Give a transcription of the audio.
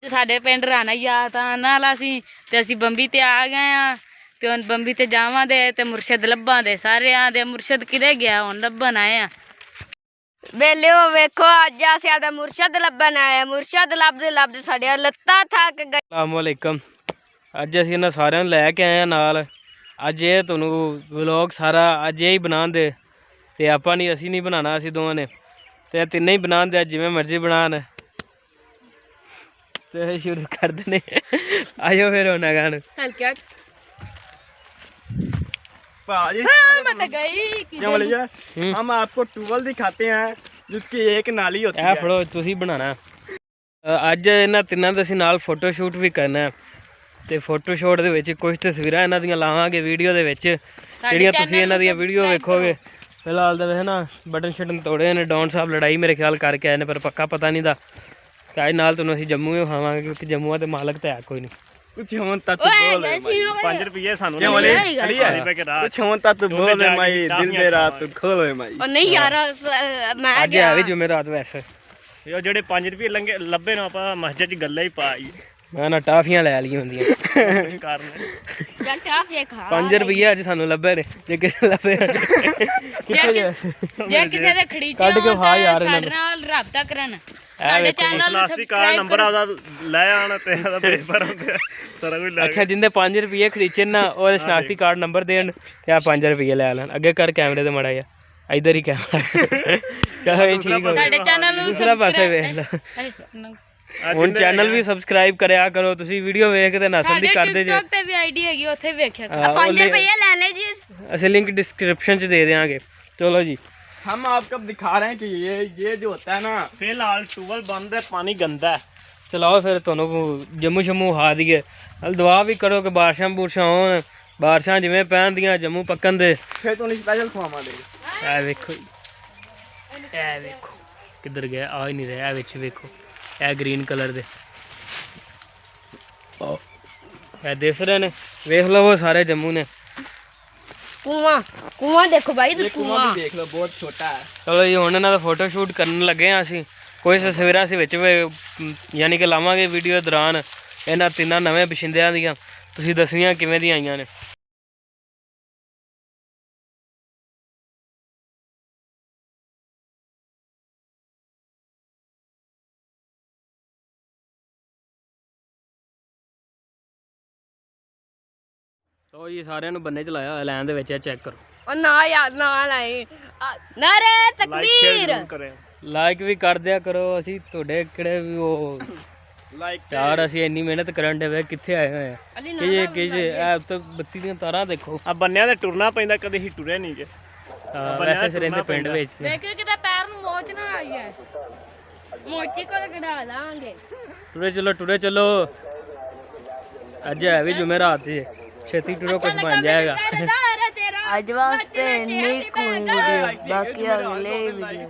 ਸਾਡੇ ਪਿੰਡ ਰਾਣਾ ਯਾਰ ਤਾਂ ਨਾਲ ਅਸੀਂ ਬੰਬੀ ਤੇ ਆ ਗਏ ਆ ਤੇ ਹੁਣ ਬੰਬੀ ਤੇ ਜਾਵਾਂਗੇ ਤੇ ਮੁਰਸ਼ਦ ਲੱਭਾਂ ਦੇ ਸਾਰਿਆਂ ਦੇ। ਮੁਰਸ਼ਦ ਕਿਤੇ ਗਿਆ ਹੁਣ ਲੱਭਣ ਆਏ ਆ। ਵੇਲਿਓ ਵੇਖੋ ਅੱਜ ਅਸੀਂ ਆਦਾ ਮੁਰਸ਼ਦ ਲੱਭਣ ਆਏ। ਮੁਰਸ਼ਦ ਲੱਭਦੇ ਲੱਭਦੇ ਸਾਡੀਆਂ ਲੱਤਾਂ ਥੱਕ ਗਈਆਂ। अस्सलामुअलैकुम। ਅੱਜ ਅਸੀਂ ਇਹਨਾਂ ਸਾਰਿਆਂ ਨੂੰ ਲੈ ਕੇ ਆਏ ਆ ਨਾਲ। ਅੱਜ ਇਹ ਤੁਹਾਨੂੰ ਵਲੌਗ ਸਾਰਾ ਅੱਜ ਇਹ ਹੀ ਬਣਾਉਂਦੇ ਤੇ ਆਪਾਂ ਨਹੀਂ ਅਸੀਂ ਨਹੀਂ ਬਣਾਉਣਾ, ਅਸੀਂ ਦੋਵਾਂ ਨੇ ਤੇ ਤਿੰਨੇ ਹੀ ਬਣਾਉਂਦੇ ਜਿਵੇਂ ਮਰਜ਼ੀ ਬਣਾਉਣ ਤੇ शुरू कर देने। आयो फिर होना गान हल्का भाजी मैं तो गई क्या बोलिए, हम आपको टूबल दिखाते हैं जिसकी एक नाली होती है। है। फड़ो तुसी बनाना। ਅੱਜ ਇਹਨਾਂ ਤਿੰਨਾਂ ਦਾ ਅਸੀਂ ਨਾਲ ਫੋਟੋ ਸ਼ੂਟ ਵੀ ਕਰਨਾ ਹੈ ਤੇ ਫੋਟੋ ਸ਼ੂਟ ਦੇ ਵਿੱਚ ਕੁਝ ਤਸਵੀਰਾਂ ਇਹਨਾਂ ਦੀਆਂ ਲਾਵਾਂਗੇ ਵੀਡੀਓ ਦੇ ਵਿੱਚ, ਜਿਹੜੀਆਂ ਤੁਸੀਂ ਇਹਨਾਂ ਦੀਆਂ ਵੀਡੀਓ ਵੇਖੋਗੇ। ਫਿਲਹਾਲ ਤਾਂ ਵੇ ਨਾ ਬਟਨ ਸ਼ਟਨ ਤੋੜੇ ਨੇ। ਡੌਨ ਸਾਹਿਬ ਲੜਾਈ ਮੇਰੇ ਖਿਆਲ ਕਰਕੇ ਆਏ ਨੇ ਪਰ ਪੱਕਾ ਪਤਾ ਨਹੀਂ ਦਾ ਕਿ ਅੱਜ ਨਾਲ ਤੁਹਾਨੂੰ ਅਸੀਂ ਜੰਮੂ ਹੀ ਖਾਵਾਂਗੇ ਕਿਉਂਕਿ ਜੰਮੂ ਦੇ ਮਾਲਕ ਤਾਂ ਹੈ ਕੋਈ ਨਹੀਂ। कुछ होन तक बोल 5 रुपए सानू क्या बोले कुछ होन तक बोल माई दिल दे रात तू खोल माई। और नहीं यार मैं ਅੱਜ ਹੈ ਵੀ ਜੁਮੇਰਾਤ ਵੈਸੇ यो जेडे 5 रुपए लंगे लब्बे ना आपा मस्जिद च गल्ला ही पाई ਮੈਂ ਨਾ ਟਾਫੀਆਂ ਲੈ ਲਈਆਂ ਹੁੰਦੀਆਂ। कारण जटा फे खा 5 ਰੁਪਏ ਅੱਜ ਸਾਨੂੰ ਲੱਭੇ ਨੇ। ਜੇ ਕਿਸੇ ਲੱਭੇ ਜੇ ਕਿਸੇ ਦੇ ਖੜੀਚੇ ਕੱਢ ਕੇ ਖਾ ਯਾਰ ਇਹਨਾਂ ਸਾਡੇ ਨੂੰ। ਨਾਲ ਰਾਬਤਾ ਕਰਨ। ਸਾਡੇ ਚੈਨਲ ਨੂੰ नास्ती का नंबर ਆਦਾ ਲੈ ਆਣ ਤੇ ਆਦਾ ਪੇਪਰ ਹੁੰਦੇ ਸਾਰਾ ਕੁਝ ਲੈ ਅੱਛਾ ਜਿੰਦੇ 5 ਰੁਪਏ ਖਰੀਚੇ ਨਾ ਉਹ ਸ਼ਨਾਖਤੀ ਕਾਰਡ ਨੰਬਰ ਦੇਣ ਤੇ ਆ 5 ਰੁਪਏ ਲੈ ਲੈਣ। ਅੱਗੇ ਕਰ ਕੈਮਰੇ ਤੇ ਮੜਾ ਜਾ ਇਧਰ ਹੀ ਕੈਮਰਾ। ਚਲੋ ਇਹ ਠੀਕ ਹੋ ਸਾਡੇ ਚੈਨਲ ਨੂੰ ਦੂਸਰਾ ਪਾਸੇ ਵੇਖ ਲਓ। ਹੁਣ ਚੈਨਲ ਵੀ ਸਬਸਕ੍ਰਾਈਬ ਕਰਿਆ ਕਰੋ। ਤੁਸੀਂ ਵੀਡੀਓ ਵੇਖ ਕੇ ਨਸਲ ਦੀ ਕਰਦੇ ਜੇ। ਟਿਕਟੌਕ ਤੇ ਵੀ ਆਈਡੀ ਹੈਗੀ ਉੱਥੇ ਵੇਖਿਆ ਕਰੋ। 5 रुपए लेने जी। ਅਸੀਂ ਲਿੰਕ ਡਿਸਕ੍ਰਿਪਸ਼ਨ ਚ ਦੇ ਦੇਵਾਂਗੇ। ਚਲੋ ਜੀ हम आपको दिखा रहे हैं कि ये जो होता है ना फिलहाल ट्यूबल बंद है, पानी गंदा है। ਚਲਾਓ ਫਿਰ ਤੁਹਾਨੂੰ ਜੰਮੂ ਸ਼ੰਮੂ ਖਾ ਦਈਏ। ਨਾਲ ਦੁਆ ਵੀ ਕਰੋ ਕਿ ਬਾਰਿਸ਼ਾਂ ਬੁਰਸ਼ਾਂ ਹੋਣ, ਬਾਰਿਸ਼ਾਂ ਜਿਵੇਂ ਪੈਂਦੀਆਂ ਜੰਮੂ ਪੱਕਣ ਦੇ। फिर तो स्पेशल खुआवा दे। ਇਹ ਵੇਖੋ ਇਹ ਵੇਖੋ ਕਿੱਧਰ ਗਿਆ, ਆ ਹੀ ਨਹੀਂ ਰਿਹਾ ਵਿੱਚ ਵੇਖੋ। ਇਹ ਗ੍ਰੀਨ ਕਲਰ ਦੇ ਇਹ ਦਿਸ ਰਹੇ ਨੇ, ਵੇਖ ਲਓ ਉਹ ਸਾਰੇ ਜੰਮੂ ਨੇ। कुआं देखो भाई तो ये कुआं भी देख लो बहुत छोटा है। ਚਲੋ ਜੀ ਹੁਣ ਇਹਨਾਂ ਦਾ ਫੋਟੋ ਸ਼ੂਟ ਕਰਨ ਲੱਗੇ ਆ ਅਸੀਂ। ਕੋਈ ਤਸਵੀਰਾਂ ਅਸੀਂ ਵਿੱਚ ਯਾਨੀ ਕਿ ਲਾਵਾਂਗੇ ਵੀਡੀਓ ਦੌਰਾਨ ਇਹਨਾਂ ਤਿੰਨਾਂ ਨਵੇਂ ਬਸ਼ਿੰਦਿਆਂ ਦੀਆਂ। ਤੁਸੀਂ ਦੱਸਣੀਆਂ ਕਿਵੇਂ ਦੀਆਂ ਆਈਆਂ ਨੇ। ਤੋ ਜੀ ਸਾਰਿਆਂ ਨੂੰ ਬੰਨੇ ਚਲਾਇਆ ਹੋਇਆ ਲਾਈਨ ਦੇ ਵਿੱਚ। ਇਹ ਚੈੱਕ ਕਰੋ। और ना यार ना लाई नारे लाइक शेयर तकबीर। जरूर करें। ਲਾਈਕ ਵੀ ਕਰ ਦਿਆ ਕਰੋ। ਅਸੀਂ ਤੁਹਾਡੇ ਕਿਹੜੇ ਵੀ ਉਹ लाइक ਯਾਰ ਅਸੀਂ ਇੰਨੀ ਮਿਹਨਤ ਕਰਨ ਦੇ ਵੇ ਕਿੱਥੇ ਆਏ ਹੋਏ ਆ। ਕਿ ਜੇ ਇਹ ਤਾਂ ਬੱਤੀ ਦੀਆਂ ਤਾਰਾਂ ਦੇਖੋ। ਆ ਬੰਨਿਆਂ ਤੇ ਟੁਰਨਾ ਪੈਂਦਾ, ਕਦੇ ਹੀ ਟੁਰੇ ਨਹੀਂ ਜੇ। ਵੈਸੇ ਸਿਰ ਇਹਦੇ ਪਿੰਡ ਵਿੱਚ ਵੇਖਿਓ ਕਿਤੇ ਪੈਰ ਨੂੰ ਮੋਚ ਨਾ ਆਈ ਹੈ। ਮੋਚੀ ਕੋਲ ਗੜਾ ਲਾਂਗੇ। ਟੁਰੇ ਚਲੋ ਅੱਜ ਹੈ ਵੀ ਜੁਮੇਰਾਤ ਜੀ। ਛੇਤੀ ਟੁਰੋ ਕੁਝ ਬਣ ਜਾਏਗਾ। आज वास्ते नहीं कोई वीडियो बाकी अगले वीडियो।